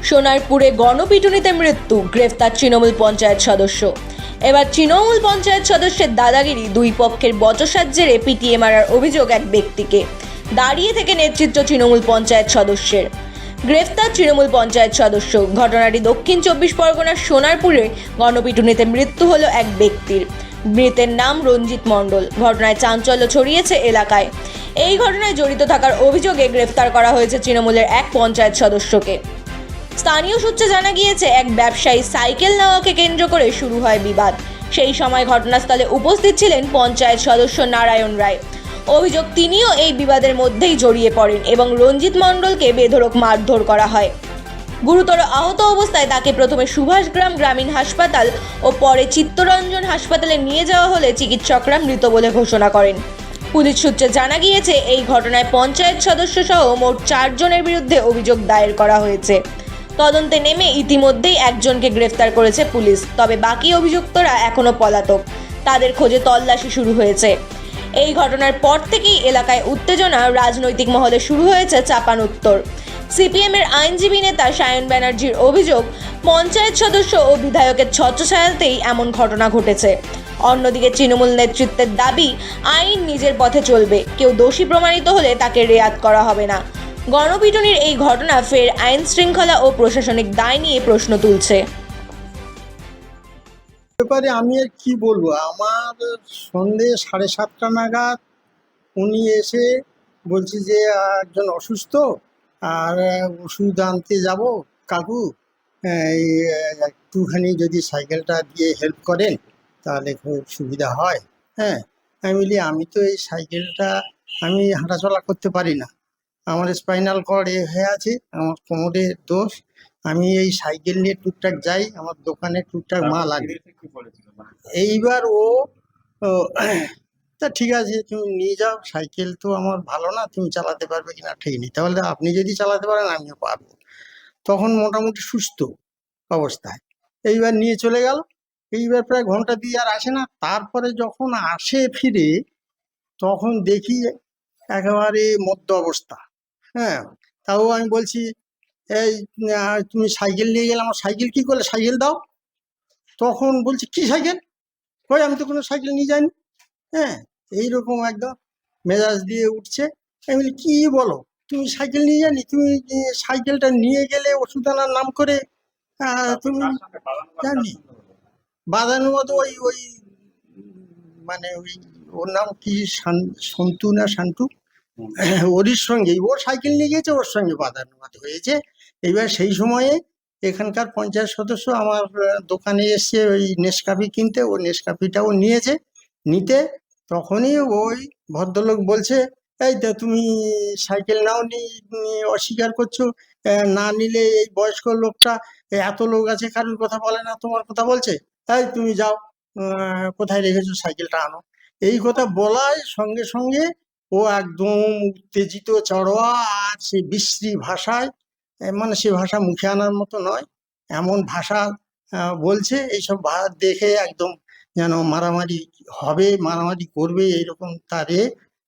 সোনারপুরে গণপিটুনিতে মৃত্যু, গ্রেফতার তৃণমূল পঞ্চায়েত সদস্য। এবার তৃণমূল পঞ্চায়েত সদস্যের দাদাগিরি, দুই পক্ষের বচসার জেরে পিটিয়ে মারার অভিযোগ এক ব্যক্তিকে। দাঁড়িয়ে থেকে নেতৃত্ব তৃণমূল পঞ্চায়েত সদস্যের। গ্রেফতার তৃণমূল পঞ্চায়েত সদস্য। ঘটনাটি দক্ষিণ 24 পরগনার সোনারপুরে গণপিটুনিতে মৃত্যু হলো এক ব্যক্তির। মৃতের নাম রঞ্জিত মণ্ডল। ঘটনায় চাঞ্চল্য ছড়িয়েছে এলাকায়। এই ঘটনায় জড়িত থাকার অভিযোগে গ্রেফতার করা হয়েছে তৃণমূলের এক পঞ্চায়েত সদস্যকে। স্থানীয় সূত্রে জানা গিয়েছে, এক ব্যবসায়ী সাইকেল নেওয়াকে কেন্দ্র করে শুরু হয় বিবাদ। সেই সময় ঘটনাস্থলে উপস্থিত ছিলেন পঞ্চায়েত সদস্য নারায়ণ রায়। অভিযোগ, তিনিও এই বিবাদের মধ্যেই জড়িয়ে পড়েন এবং রঞ্জিত মণ্ডলকে বেধড়ক মারধর করা হয়। গুরুতর আহত অবস্থায় তাকে প্রথমে সুভাষগ্রাম গ্রামীণ হাসপাতাল ও পরে চিত্তরঞ্জন হাসপাতালে নিয়ে যাওয়া হলে চিকিৎসকরা মৃত বলে ঘোষণা করেন। পুলিশ সূত্রে জানা গিয়েছে, এই ঘটনায় পঞ্চায়েত সদস্য সহ মোট 4 জনের বিরুদ্ধে অভিযোগ দায়ের করা হয়েছে। তদন্তে নেমে ইতিমধ্যেই একজনকে গ্রেফতার করেছে পুলিশ, তবে বাকি অভিযুক্তরা এখনও পলাতক। তাদের খোঁজে তল্লাশি শুরু হয়েছে। এই ঘটনার পর থেকেই এলাকায় উত্তেজনা, রাজনৈতিক মহলে শুরু হয়েছে চাপানোত্তর। সিপিএমের আইনজীবী নেতা সায়ন ব্যানার্জির অভিযোগ, পঞ্চায়েত সদস্য ও বিধায়কের ছত্রছায়াতেই এমন ঘটনা ঘটেছে। অন্যদিকে তৃণমূল নেতৃত্বের দাবি, আইন নিজের পথে চলবে, কেউ দোষী প্রমাণিত হলে তাকে রেয়াত করা হবে না। গণপিটুনির এই ঘটনা ফের আইন শৃঙ্খলা ও প্রশাসনিক দায় নিয়ে প্রশ্ন তুলছে। ব্যাপারে আমি আর কি বলবো, আমার সন্ধে 7:30 নাগাদ উনি এসে বলছি যে একজন অসুস্থ আর ওষুধ আনতে যাব কাকু, এই একটুখানি যদি সাইকেলটা দিয়ে হেল্প করেন তাহলে খুব সুবিধা হয়। হ্যাঁ, আমি বলি আমি তো এই সাইকেলটা আমি হাঁটাচলা করতে পারি না, আমার স্পাইনাল কর্ড হয়ে আছে, আমার কোমরের দোষ, আমি এই সাইকেল নিয়ে টুকটাক যাই, আমার দোকানে টুকটাক মাল লাগে। এইবার ও ও, তা ঠিক আছে তুমি নিয়ে যাও, সাইকেল তো আমার ভালো না, তুমি চালাতে পারবে কিনা ঠিক নেই, তাহলে আপনি যদি চালাতে পারেন আমিও পারবো। তখন মোটামুটি সুস্থ অবস্থায় এইবার নিয়ে চলে গেল। এইবার প্রায় ঘন্টা দিয়ে আর আসে না। তারপরে যখন আসে ফিরে তখন দেখি একেবারে মদ্য অবস্থা। হ্যাঁ, তাও আমি বলছি এই তুমি সাইকেল নিয়ে গেলে, আমার সাইকেল কি করলে, সাইকেল দাও। তখন বলছি কি সাইকেল, কই আমি তো কোনো সাইকেল নিয়ে যাইনি। হ্যাঁ, এইরকম একদম মেজাজ দিয়ে উঠছে। আমি বলি কি বলো, তুমি সাইকেল নিয়ে যানি, তুমি সাইকেলটা নিয়ে গেলে ওষুধ আনার নাম করে তুমি জানি বাঁধানো মতো ওই ওই মানে ওই ওর নাম কি সন্তু না শান্তু, ওরই সঙ্গে ওর সাইকেল নিয়ে গেছে, ওর সঙ্গে বাদানুবাদ হয়েছে। এইবার সেই সময়ে এখানকার পঞ্চায়েত সদস্য আমার দোকানে এসছে ওই নেসকাফি কিনতে, ও নেসকাফিটাও নিয়েছে। নিতে তখনই ওই ভদ্রলোক বলছে, এই তো তুমি সাইকেল নাও নি, অস্বীকার করছো, না নিলে এই বয়স্ক লোকটা, এত লোক আছে কারোর কথা বলে না, তোমার কথা বলছে, এই তুমি যাও কোথায় রেখেছো সাইকেলটা আনো। এই কথা বলার সঙ্গে সঙ্গে ও একদম উত্তেজিত চড়োয়া, আর সে বিশ্রী ভাষায়, মানে সে ভাষা মুখে আনার মতো নয়, এমন ভাষা বলছে। এইসব দেখে একদম যেন মারামারি হবে, মারামারি করবে এরকম তারে।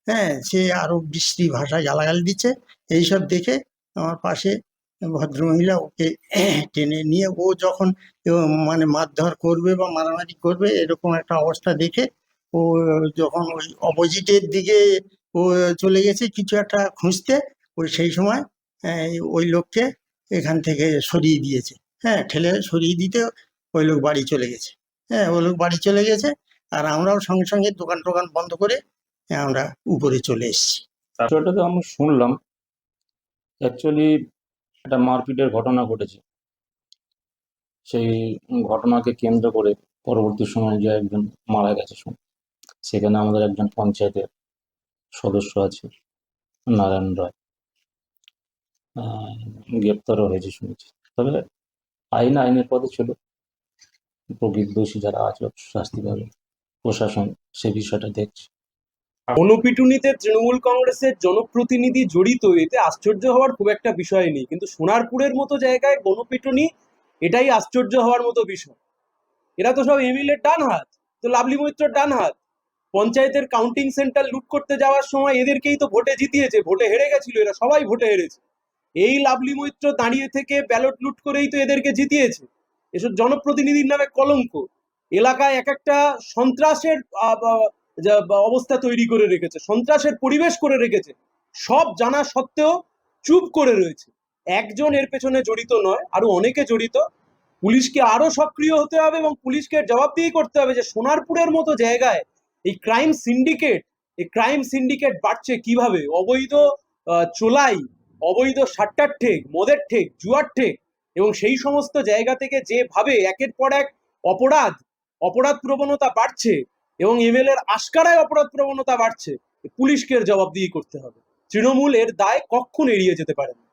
হ্যাঁ, সে আরো বিশ্রী ভাষায় গালাগালি দিচ্ছে। এইসব দেখে আমার পাশে ভদ্রমহিলা ওকে টেনে নিয়ে, ও যখন মানে মারধর করবে বা মারামারি করবে এরকম একটা অবস্থা দেখে ও যখন ওই অপোজিটের দিকে ও চলে গেছে কিছু একটা খুঁজতে, ওই সেই সময় ওই লোককে এখান থেকে সরিয়ে দিয়েছে। হ্যাঁ, ঠেলে সরিয়ে দিতে ওই লোক বাড়ি চলে গেছে। হ্যাঁ, ওই লোক বাড়ি চলে গেছে, আর আমরাও সঙ্গে সঙ্গে দোকান টোকান বন্ধ করে আমরা উপরে চলে এসেছি। বিষয়টা তো আমি শুনলাম, অ্যাকচুয়ালি একটা মারপিটের ঘটনা ঘটেছে। সেই ঘটনাকে কেন্দ্র করে পরবর্তী সময়ে যে একজন মারা গেছে, সেখানে আমাদের একজন পঞ্চায়েতের সদস্য আছে নারায়ণ রায়, গ্রেপ্তারও হয়েছে শুনেছি। তবে আইনের পথে ছিল, প্রকৃত দোষী যারা আছে শাস্তি পাবে, প্রশাসন সে বিষয়টা দেখছে। গণপিটুনিতে তৃণমূল কংগ্রেসের জনপ্রতিনিধি জড়িত, এতে আশ্চর্য হওয়ার খুব একটা বিষয় নেই, কিন্তু সোনারপুরের মতো জায়গায় গণপিটুনি, এটাই আশ্চর্য হওয়ার মতো বিষয়। এরা তো সব এমএলএর ডান হাত, তো লাভলি মৈত্রর ডান হাত। পঞ্চায়েতের কাউন্টিং সেন্টার লুট করতে যাওয়ার সময় এদেরকেই তো ভোটে জিতিয়েছে, ভোটে হেরে গেছিল, এরা সবাই ভোটে হেরেছে। এই লাভলি মৈত্র দাঁড়িয়ে থেকে ব্যালট লুট করেই তো এদেরকে জিতিয়েছে। এসব জনপ্রতিনিধির নামে কলঙ্ক। এলাকায় এক একটা সন্ত্রাসের অবস্থা তৈরি করে রেখেছে, সন্ত্রাসের পরিবেশ করে রেখেছে। সব জানা সত্ত্বেও চুপ করে রয়েছে। একজন এর পেছনে জড়িত নয়, আরো অনেকে জড়িত। পুলিশকে আরো সক্রিয় হতে হবে এবং পুলিশকে জবাবদিহি করতে হবে যে সোনারপুরের মতো জায়গায় এই ক্রাইম সিন্ডিকেট বাড়ছে কিভাবে। অবৈধ চোলাই, অবৈধ সাট্টার ঠেক, মদের ঠেক, জুয়ার ঠেক, এবং সেই সমস্ত জায়গা থেকে যেভাবে একের পর এক অপরাধ প্রবণতা বাড়ছে এবং এমএলএ এর আশকারায় অপরাধ প্রবণতা বাড়ছে, পুলিশকে এর জবাবদিহি করতে হবে। তৃণমূল এর দায় কখনো এড়িয়ে যেতে পারে না।